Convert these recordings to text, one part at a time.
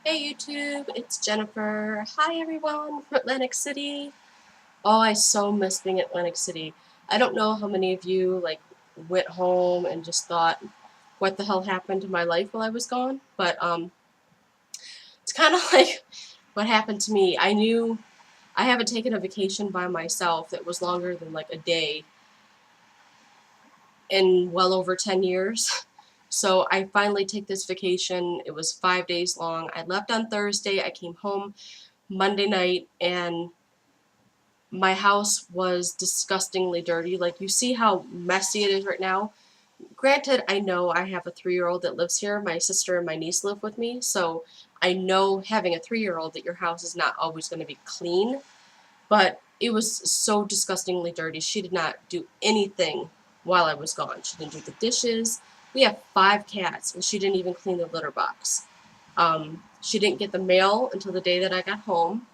Hey YouTube, it's Jennifer. Hi everyone from Atlantic City. Oh, I so miss being in Atlantic City. I don't know how many of you went home and just thought, what the hell happened to my life while I was gone? But it's kind of like what happened to me. I knew I haven't taken a vacation by myself that was longer than like a day in well over 10 years. So I finally take this vacation. It was 5 days long. I left on Thursday. I came home Monday night, and my house was disgustingly dirty. Like, you see how messy it is right now. Granted, I know I have a 3-year-old that lives here. My sister and my niece live with me, so I know, having a 3-year-old, that your house is not always going to be clean. But it was so disgustingly dirty. She did not do anything while I was gone. She didn't do the dishes. We have 5 cats, and she didn't even clean the litter box. She didn't get the mail until the day that I got home,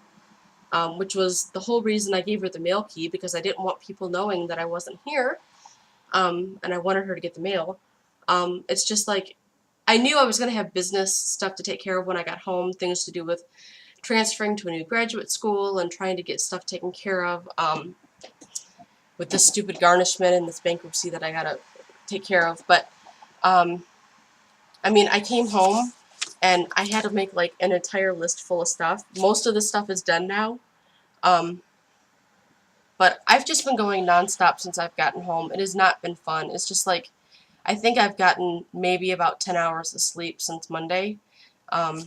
which was the whole reason I gave her the mail key, because I didn't want people knowing that I wasn't here, and I wanted her to get the mail. It's just like, I knew I was going to have business stuff to take care of when I got home, things to do with transferring to a new graduate school and trying to get stuff taken care of, with this stupid garnishment and this bankruptcy that I gotta take care of. But um, I mean, I came home and I had to make like an entire list full of stuff. Most of the stuff is done now. Um, But I've just been going nonstop since I've gotten home. It has not been fun. It's just like, I think I've gotten maybe about 10 hours of sleep since Monday. I'm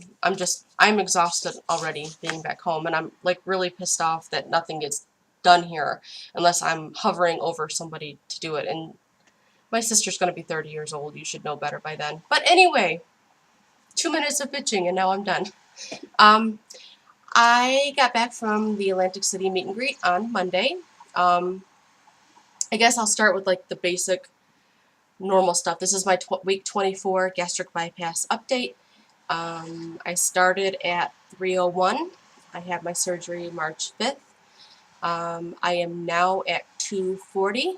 exhausted already being back home, and I'm like really pissed off that nothing gets done here unless I'm hovering over somebody to do it. And my sister's going to be 30 years old. You should know better by then. But anyway, 2 minutes of bitching and now I'm done. Um, I got back from the Atlantic City meet and greet on Monday. Um, I guess I'll start with like the basic normal stuff. This is my week 24 gastric bypass update. I started at 3:01. I had my surgery March 5th. I am now at 240,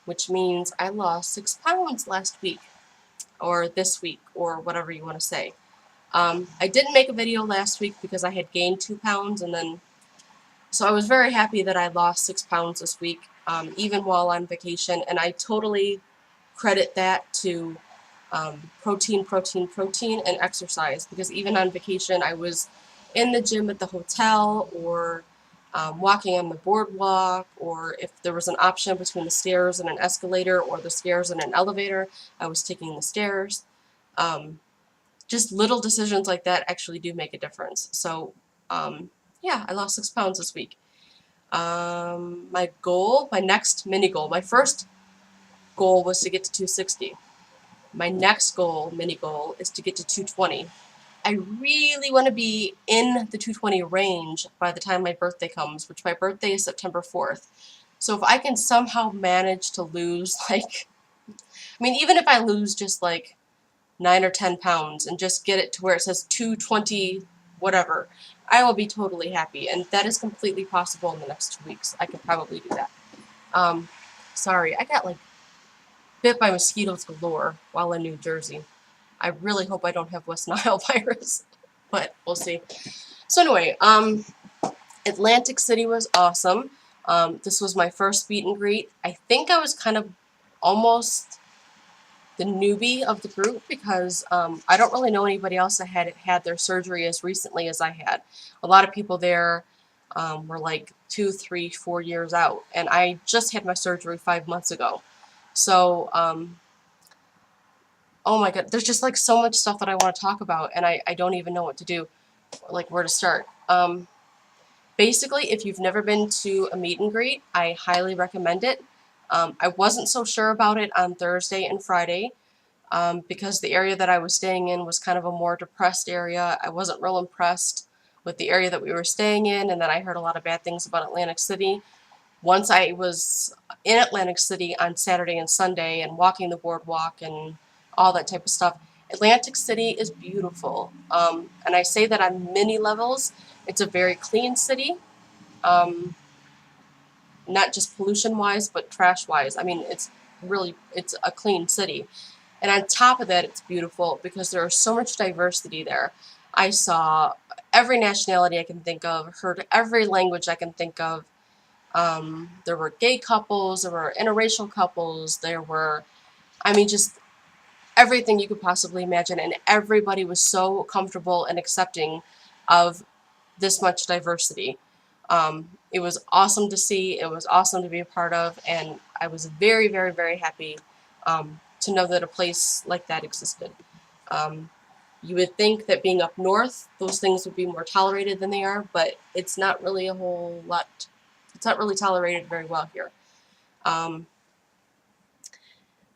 which means I lost 6 pounds last week, or this week, or whatever you want to say. I didn't make a video last week because I had gained 2 pounds, and then so I was very happy that I lost 6 pounds this week, even while on vacation, and I totally credit that to protein, protein, protein, and exercise, because even on vacation I was in the gym at the hotel, or walking on the boardwalk, or if there was an option between the stairs and an escalator or the stairs and an elevator, I was taking the stairs. Um, just little decisions like that actually do make a difference. So yeah, I lost 6 pounds this week. My goal, my next mini goal, my first goal was to get to 260. My next goal, mini goal, is to get to 220. I really want to be in the 220 range by the time my birthday comes, which my birthday is September 4th. So if I can somehow manage to lose, like, I mean, even if I lose just like 9 or 10 pounds and just get it to where it says 220 whatever, I will be totally happy. And that is completely possible in the next 2 weeks. I could probably do that. Um, Sorry, I got like bit by mosquitoes galore while in New Jersey. I really hope I don't have West Nile virus, but we'll see. So anyway, Atlantic City was awesome. This was my first meet and greet. I think I was kind of almost the newbie of the group, because I don't really know anybody else that had had their surgery as recently as I had. A lot of people there were like 2, 3, 4 years out, and I just had my surgery 5 months ago. So oh my god, there's just like so much stuff that I want to talk about, and I don't even know what to do, like where to start. Basically, if you've never been to a meet and greet, I highly recommend it. I wasn't so sure about it on Thursday and Friday, because the area that I was staying in was kind of a more depressed area. I wasn't real impressed with the area that we were staying in, and then I heard a lot of bad things about Atlantic City. Once I was in Atlantic City on Saturday and Sunday and walking the boardwalk and all that type of stuff, Atlantic City is beautiful. And I say that on many levels. It's a very clean city, um, not just pollution-wise, but trash-wise. I mean, it's a clean city. And on top of that, it's beautiful because there is so much diversity there. I saw every nationality I can think of, heard every language I can think of. There were gay couples, there were interracial couples, there were, I mean, just everything you could possibly imagine, and everybody was so comfortable and accepting of this much diversity. It was awesome to see, it was awesome to be a part of, and I was very, very, very happy to know that a place like that existed. Um, you would think that being up north, those things would be more tolerated than they are, but it's not really a whole lot, it's not really tolerated very well here. Um,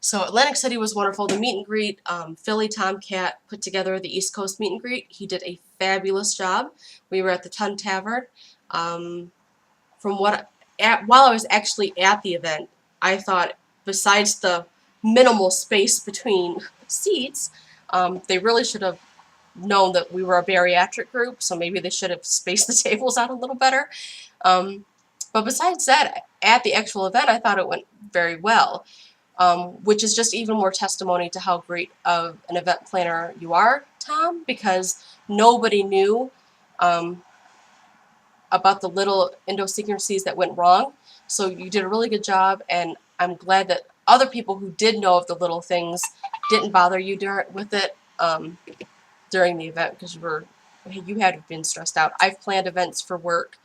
So Atlantic City was wonderful. The meet and greet, Philly Tomcat put together the East Coast meet and greet. He did a fabulous job. We were at the Tun Tavern. Um, while I was actually at the event, I thought besides the minimal space between seats, they really should have known that we were a bariatric group, so maybe they should have spaced the tables out a little better. Um, but besides that, at the actual event, I thought it went very well. Which is just even more testimony to how great of an event planner you are, Tom, because nobody knew about the little idiosyncrasies that went wrong. So you did a really good job, and I'm glad that other people who did know of the little things didn't bother you with it during the event, because you had to have been stressed out. I've planned events for work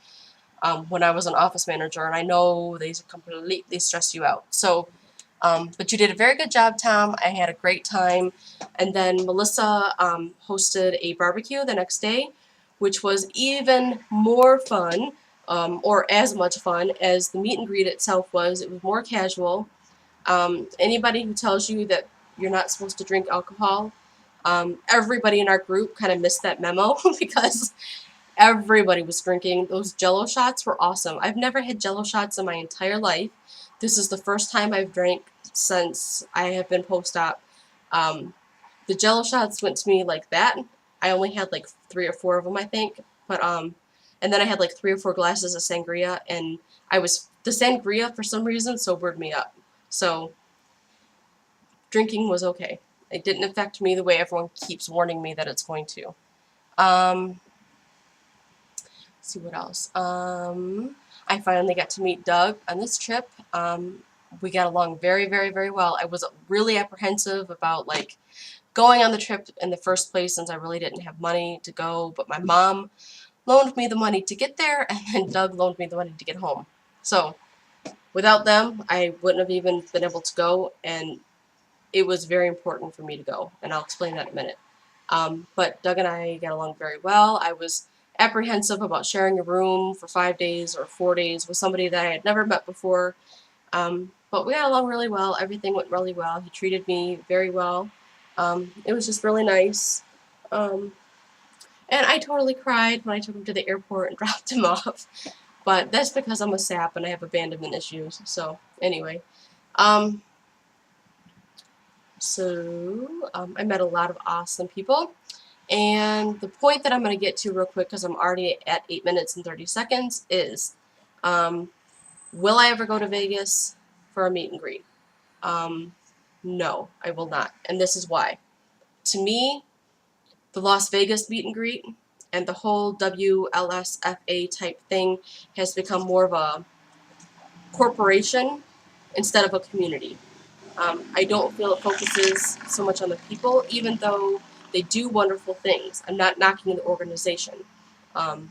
when I was an office manager, and I know they completely stress you out. So. But you did a very good job, Tom. I had a great time. And then Melissa hosted a barbecue the next day, which was even more fun, or as much fun as the meet and greet itself was. It was more casual. Anybody who tells you that you're not supposed to drink alcohol, everybody in our group kind of missed that memo because everybody was drinking. Those Jello shots were awesome. I've never had Jello shots in my entire life. This is the first time I've drank since I have been post-op. The Jello shots went to me like that. I only had like 3 or 4 of them, I think. But and then I had like 3 or 4 glasses of sangria, and the sangria for some reason sobered me up. So drinking was okay. It didn't affect me the way everyone keeps warning me that it's going to. Let's see what else. I finally got to meet Doug on this trip. We got along very, very, very well. I was really apprehensive about like going on the trip in the first place since I really didn't have money to go, but my mom loaned me the money to get there, and then Doug loaned me the money to get home. So without them, I wouldn't have even been able to go, and it was very important for me to go, and I'll explain that in a minute. But Doug and I got along very well. I was apprehensive about sharing a room for 5 days or 4 days with somebody that I had never met before. But we got along really well. Everything went really well. He treated me very well. It was just really nice. And I totally cried when I took him to the airport and dropped him off. But that's because I'm a sap and I have abandonment issues. So anyway. I met a lot of awesome people. And the point that I'm going to get to real quick, because I'm already at 8 minutes and 30 seconds, is will I ever go to Vegas for a meet and greet? No, I will not. And this is why. To me, the Las Vegas meet and greet and the whole WLSFA type thing has become more of a corporation instead of a community. I don't feel it focuses so much on the people, even though they do wonderful things. I'm not knocking the organization.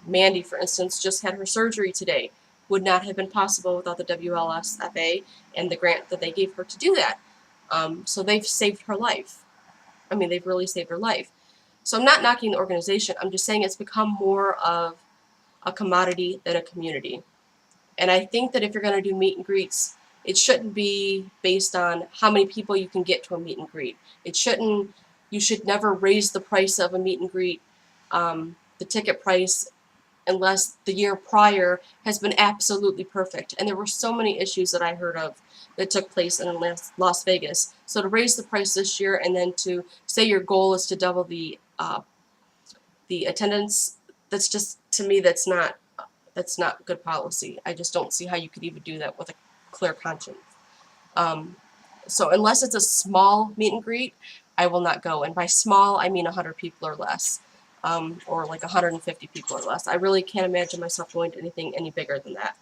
Mandy, for instance, just had her surgery today. Would not have been possible without the WLSFA and the grant that they gave her to do that. So they've saved her life. I mean, they've really saved her life. So I'm not knocking the organization. I'm just saying it's become more of a commodity than a community. And I think that if you're going to do meet and greets, it shouldn't be based on how many people you can get to a meet and greet. You should never raise the price of a meet and greet, the ticket price, unless the year prior has been absolutely perfect. And there were so many issues that I heard of that took place in Las Vegas. So to raise the price this year and then to say your goal is to double the attendance, that's just, to me, that's not good policy. I just don't see how you could even do that with a clear conscience. So unless it's a small meet and greet, I will not go. And by small, I mean 100 people or less. or like 150 people or less. I really can't imagine myself going to anything any bigger than that.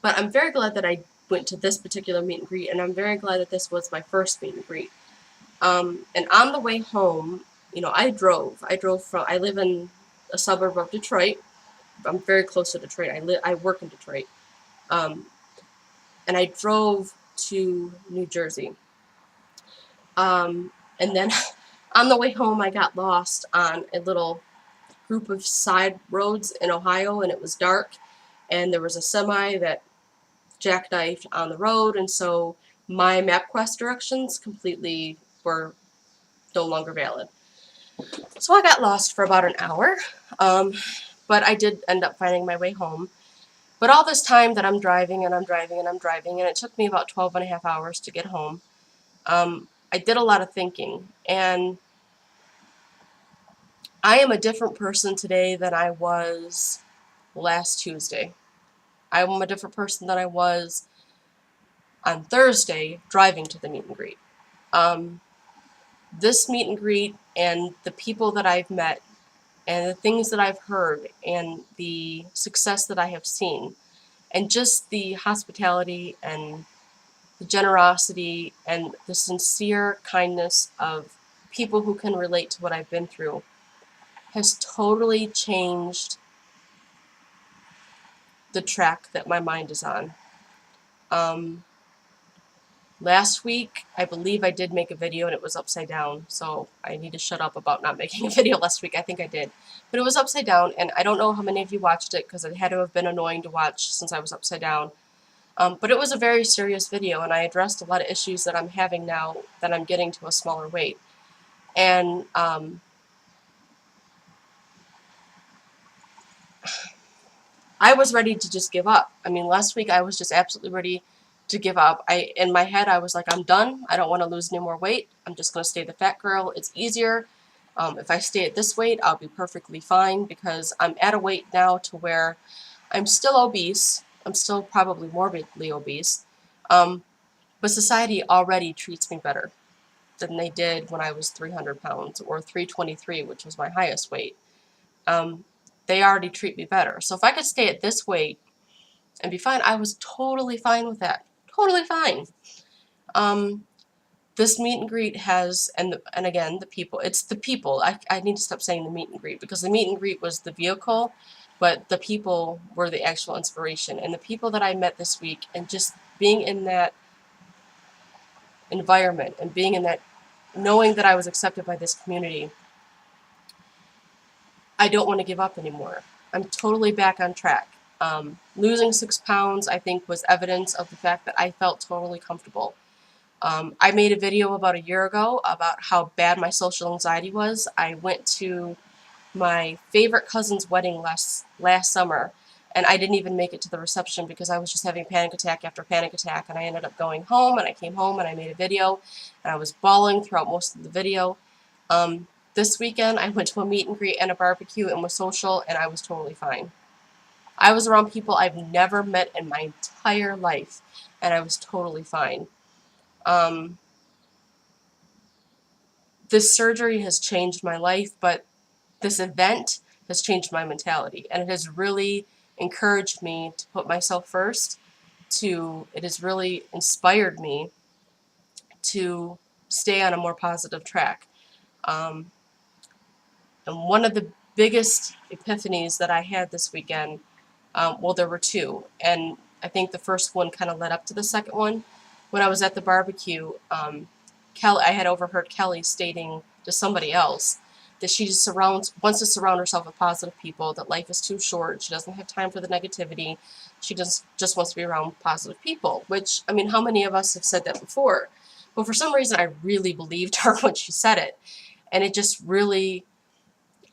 But I'm very glad that I went to this particular meet and greet, and I'm very glad that this was my first meet and greet. And on the way home, you know, I drove. I live in a suburb of Detroit. I'm very close to Detroit. I work in Detroit. Um, and I drove to New Jersey. And then on the way home, I got lost on a little group of side roads in Ohio, and it was dark, and there was a semi that jackknifed on the road, and so my MapQuest directions completely were no longer valid. So I got lost for about an hour, but I did end up finding my way home. But all this time that I'm driving and I'm driving and I'm driving, and it took me about 12 and a half hours to get home, I did a lot of thinking, and I am a different person today than I was last Tuesday. I'm a different person than I was on Thursday driving to the meet and greet. This meet and greet and the people that I've met and the things that I've heard and the success that I have seen and just the hospitality and the generosity and the sincere kindness of people who can relate to what I've been through has totally changed the track that my mind is on. Last week, I believe I did make a video and it was upside down, so I need to shut up about not making a video last week. I think I did. But it was upside down, and I don't know how many of you watched it because it had to have been annoying to watch since I was upside down. But it was a very serious video, and I addressed a lot of issues that I'm having now that I'm getting to a smaller weight. And I was ready to just give up. I mean, last week I was just absolutely ready to give up. In my head, I was like, I'm done. I don't want to lose any more weight. I'm just going to stay the fat girl. It's easier. If I stay at this weight, I'll be perfectly fine because I'm at a weight now to where I'm still obese. I'm still probably morbidly obese. But society already treats me better than they did when I was 300 pounds or 323, which was my highest weight. They already treat me better. So if I could stay at this weight and be fine, I was totally fine with that. Totally fine. This meet and greet has, and again, the people, it's the people. I need to stop saying the meet and greet because the meet and greet was the vehicle, but the people were the actual inspiration. And the people that I met this week and just being in that environment and being in that, knowing that I was accepted by this community, I don't want to give up anymore. I'm totally back on track. Losing 6 pounds, I think, was evidence of the fact that I felt totally comfortable. I made a video about a year ago about how bad my social anxiety was. I went to my favorite cousin's wedding last summer, and I didn't even make it to the reception because I was just having panic attack after panic attack, and I ended up going home, and I came home, and I made a video, and I was bawling throughout most of the video. This weekend, I went to a meet and greet and a barbecue and was social, and I was totally fine. I was around people I've never met in my entire life, and I was totally fine. This surgery has changed my life, but this event has changed my mentality, and it has really encouraged me to put myself first. It has really inspired me to stay on a more positive track. And one of the biggest epiphanies that I had this weekend, well, there were two, and I think the first one kind of led up to the second one. When I was at the barbecue, I had overheard Kelly stating to somebody else that she just wants to surround herself with positive people, that life is too short, she doesn't have time for the negativity, she just wants to be around positive people, which, I mean, how many of us have said that before? But for some reason, I really believed her when she said it, and it just really,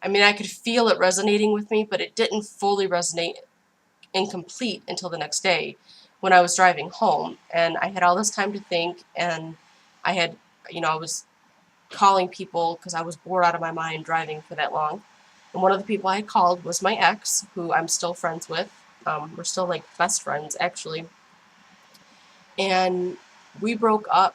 I mean, I could feel it resonating with me, but it didn't fully resonate and complete until the next day when I was driving home, and I had all this time to think, and I had, I was calling people because I was bored out of my mind driving for that long. And one of the people I had called was my ex, who I'm still friends with. We're still like best friends, actually. And we broke up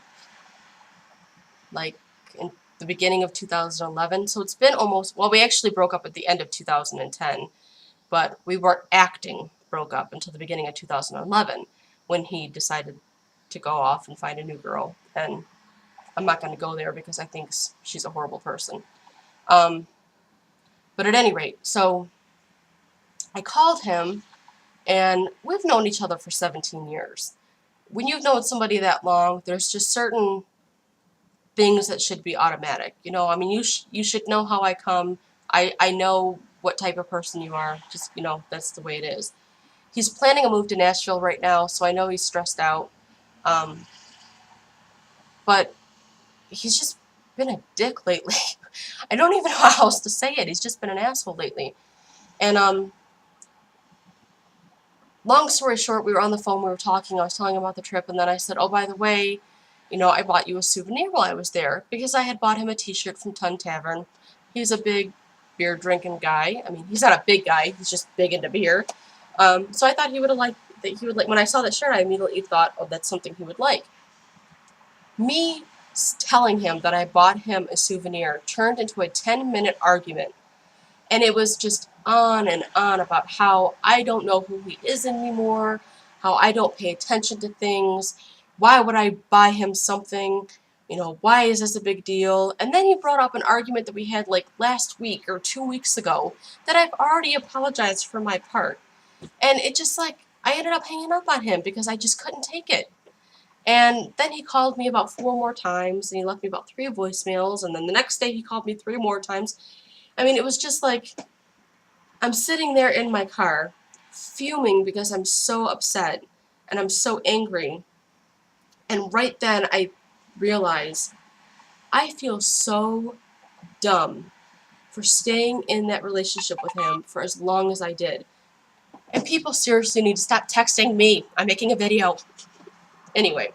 like in the beginning of 2011. So it's been almost, well, we actually broke up at the end of 2010, but we weren't acting broke up until the beginning of 2011 when he decided to go off and find a new girl. And I'm not going to go there because I think she's a horrible person. But at any rate, so I called him, and we've known each other for 17 years. When you've known somebody that long, there's just certain things that should be automatic. You know, I mean, you should know how I come. I know what type of person you are. Just, you know, that's the way it is. He's planning a move to Nashville right now, so I know he's stressed out. But he's just been a dick lately. I don't even know how else to say it. He's just been an asshole lately. And long story short, we were on the phone, we were talking, I was telling him about the trip, and then I said, oh, by the way, you know, I bought you a souvenir while I was there, because I had bought him a t-shirt from Ton Tavern. He's a big beer drinking guy. I mean, he's not a big guy, he's just big into beer. So I thought he would have liked that. He would like, when I saw that shirt, I immediately thought, oh, that's something he would like. Me telling him that I bought him a souvenir turned into a 10-minute argument. And it was just on and on about how I don't know who he is anymore, how I don't pay attention to things, why would I buy him something, you know, why is this a big deal? And then he brought up an argument that we had like last week or 2 weeks ago that I've already apologized for my part. And it just like, I ended up hanging up on him because I just couldn't take it. And then he called me about 4 more times, and he left me about 3 voicemails, and then the next day he called me 3 more times. I mean, it was just like, I'm sitting there in my car, fuming because I'm so upset, and I'm so angry. And right then I realize I feel so dumb for staying in that relationship with him for as long as I did. And people seriously need to stop texting me. I'm making a video. Anyway,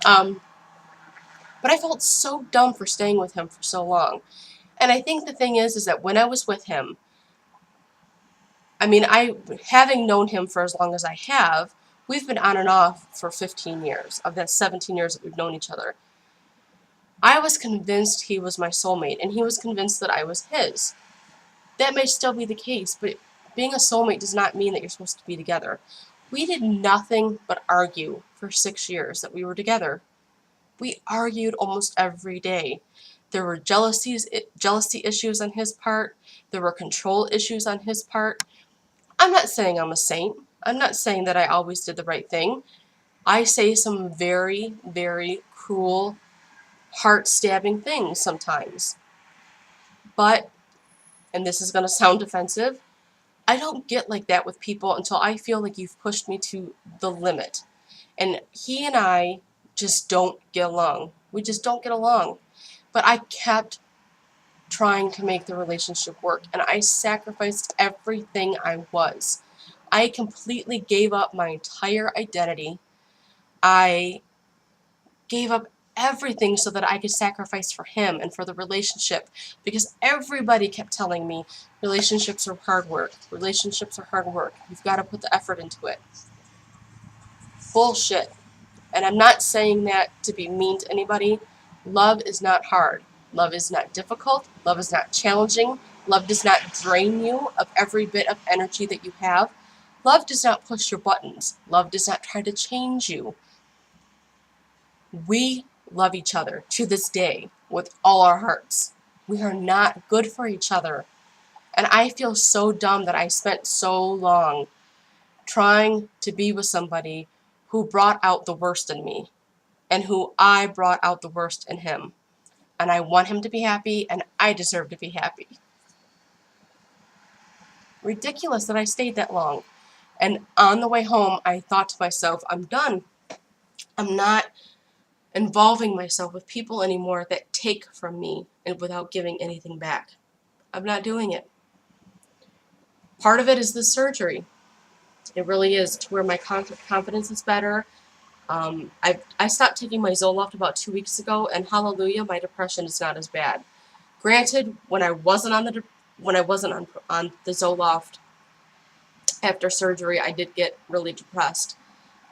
but I felt so dumb for staying with him for so long. And I think the thing is that when I was with him, I mean, having known him for as long as I have, we've been on and off for 15 years, of that 17 years that we've known each other. I was convinced he was my soulmate, and he was convinced that I was his. That may still be the case, but being a soulmate does not mean that you're supposed to be together. We did nothing but argue for 6 years that we were together. We argued almost every day. There were jealousy issues on his part. There were control issues on his part. I'm not saying I'm a saint. I'm not saying that I always did the right thing. I say some very, very cruel, heart-stabbing things sometimes. But, and this is going to sound offensive, I don't get like that with people until I feel like you've pushed me to the limit. And he and I just don't get along. We just don't get along. But I kept trying to make the relationship work, and I sacrificed everything I was. I completely gave up my entire identity. I gave up everything so that I could sacrifice for him and for the relationship, because everybody kept telling me relationships are hard work. Relationships are hard work. You've got to put the effort into it. Bullshit. And I'm not saying that to be mean to anybody. Love is not hard. Love is not difficult. Love is not challenging. Love does not drain you of every bit of energy that you have. Love does not push your buttons. Love does not try to change you. We love each other to this day with all our hearts. We are not good for each other. And I feel so dumb that I spent so long trying to be with somebody who brought out the worst in me, and who I brought out the worst in him. And I want him to be happy, and I deserve to be happy. Ridiculous that I stayed that long. And on the way home, I thought to myself, I'm done. I'm not involving myself with people anymore that take from me and without giving anything back. I'm not doing it. Part of it is the surgery. It really is, to where my confidence is better. I stopped taking my Zoloft about 2 weeks ago, and hallelujah, my depression is not as bad. Granted, when I wasn't on the Zoloft after surgery, I did get really depressed.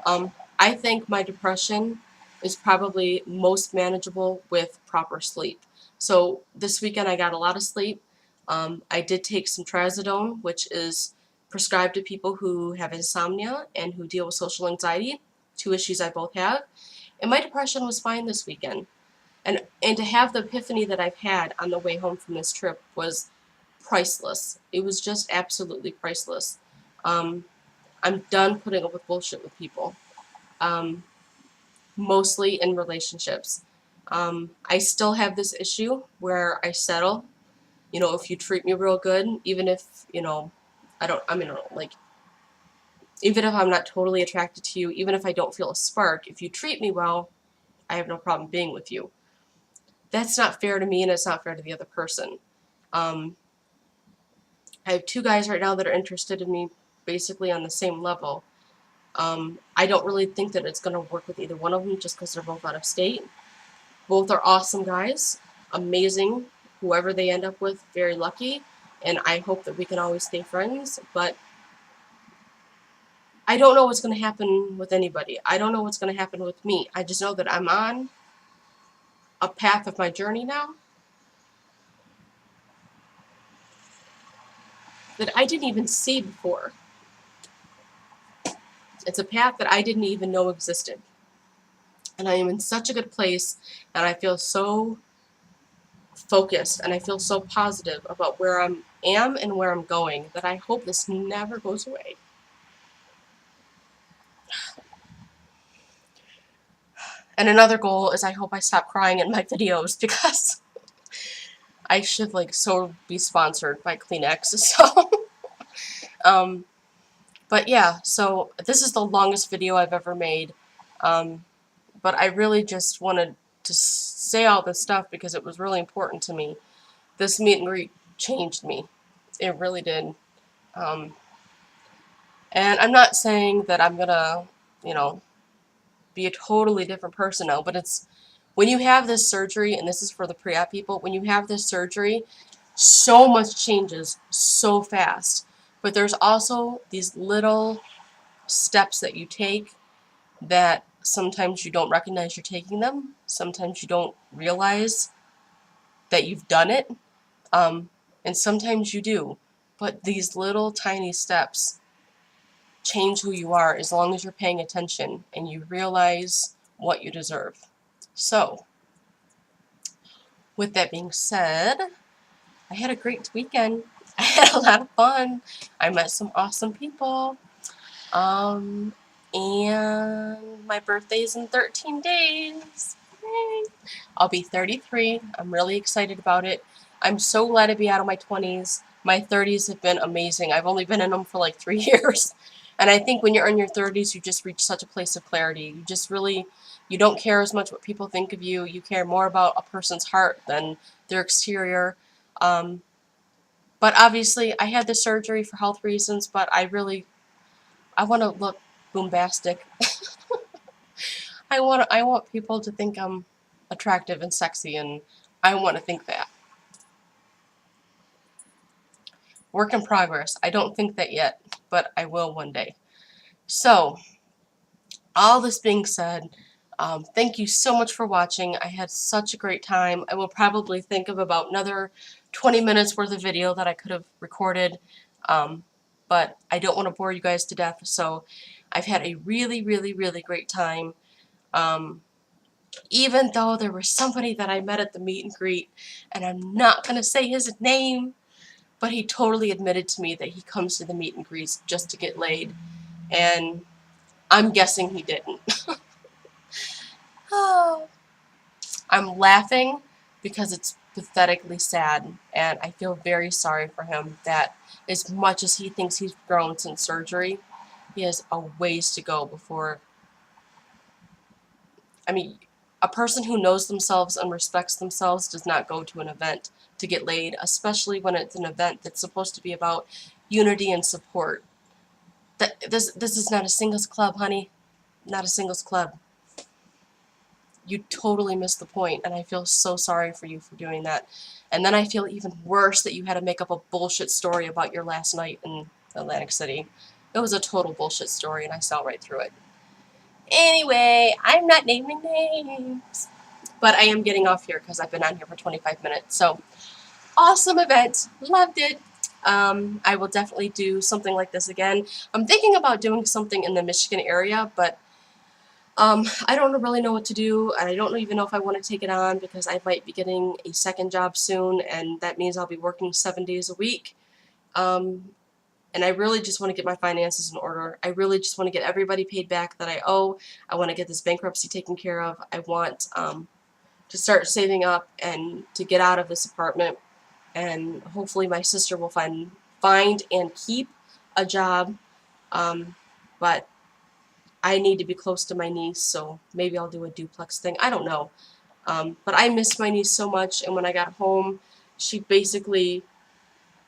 I think my depression is probably most manageable with proper sleep. So this weekend I got a lot of sleep. I did take some trazodone, which is prescribed to people who have insomnia and who deal with social anxiety, two issues I both have. And my depression was fine this weekend. And to have the epiphany that I've had on the way home from this trip was priceless. It was just absolutely priceless. Um, I'm done putting up with bullshit with people, mostly in relationships. I still have this issue where I settle. If you treat me real good, even if, like, even if I'm not totally attracted to you, even if I don't feel a spark, if you treat me well, I have no problem being with you. That's not fair to me, and it's not fair to the other person. Um, I have two guys right now that are interested in me basically on the same level. I don't really think that it's going to work with either one of them just because they're both out of state. Both are awesome guys, amazing. Whoever they end up with, very lucky. And I hope that we can always stay friends. But I don't know what's going to happen with anybody. I don't know what's going to happen with me. I just know that I'm on a path of my journey now that I didn't even see before. It's a path that I didn't even know existed. And I am in such a good place, and I feel so focused, and I feel so positive about where I am and where I'm going that I hope this never goes away. And another goal is I hope I stop crying in my videos because I should so be sponsored by Kleenex. So, but yeah, so this is the longest video I've ever made. But I really just wanted to say all this stuff because it was really important to me. This meet and greet changed me. It really did. And I'm not saying that I'm gonna, be a totally different person now, but it's when you have this surgery, and this is for the pre-op people, when you have this surgery, so much changes so fast. But there's also these little steps that you take that sometimes you don't recognize you're taking them. Sometimes you don't realize that you've done it. And sometimes you do. But these little tiny steps change who you are as long as you're paying attention and you realize what you deserve. So, with that being said, I had a great weekend. I had a lot of fun. I met some awesome people. And my birthday's in 13 days. Yay. I'll be 33. I'm really excited about it. I'm so glad to be out of my 20s. My 30s have been amazing. I've only been in them for like 3 years. And I think when you're in your 30s, you just reach such a place of clarity. You just really, you don't care as much what people think of you. You care more about a person's heart than their exterior. But obviously, I had the surgery for health reasons, but I want to look boombastic. I want people to think I'm attractive and sexy, and I want to think that. Work in progress. I don't think that yet, but I will one day. So, all this being said, thank you so much for watching. I had such a great time. I will probably think of about another 20 minutes worth of video that I could have recorded, but I don't want to bore you guys to death, so I've had a really, really, really great time. Even though there was somebody that I met at the meet and greet, and I'm not going to say his name, but he totally admitted to me that he comes to the meet and greets just to get laid, and I'm guessing he didn't. I'm laughing because it's pathetically sad, and I feel very sorry for him that as much as he thinks he's grown since surgery, he has a ways to go before. I mean, a person who knows themselves and respects themselves does not go to an event to get laid, especially when it's an event that's supposed to be about unity and support. This is not a singles club, honey. Not a singles club. You totally missed the point, and I feel so sorry for you for doing that. And then I feel even worse that you had to make up a bullshit story about your last night in Atlantic City. It was a total bullshit story, and I saw right through it. Anyway, I'm not naming names. but I am getting off here because I've been on here for 25 minutes. So awesome event, loved it. I will definitely do something like this again. I'm thinking about doing something in the Michigan area, but I don't really know what to do, and I don't even know if I want to take it on because I might be getting a second job soon, and that means I'll be working 7 days a week. And I really just want to get my finances in order. I really just want to get everybody paid back that I owe. I want to get this bankruptcy taken care of. I want to start saving up and to get out of this apartment. And hopefully my sister will find and keep a job. But I need to be close to my niece, so maybe I'll do a duplex thing. I don't know. But I miss my niece so much, and when I got home, she basically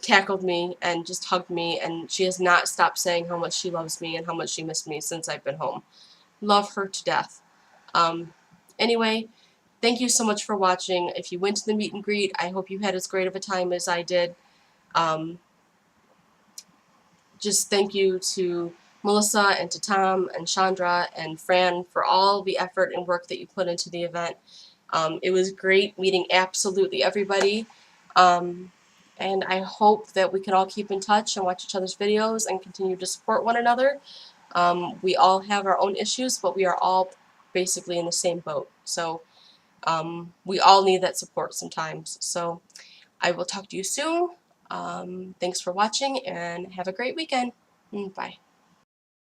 tackled me and just hugged me, and she has not stopped saying how much she loves me and how much she missed me since I've been home. Love her to death. Anyway, thank you so much for watching. If you went to the meet and greet, I hope you had as great of a time as I did. Just thank you to Melissa and to Tom and Chandra and Fran for all the effort and work that you put into the event. It was great meeting absolutely everybody. And I hope that we can all keep in touch and watch each other's videos and continue to support one another. We all have our own issues, but we are all basically in the same boat. So we all need that support sometimes. So I will talk to you soon. Thanks for watching and have a great weekend. Bye.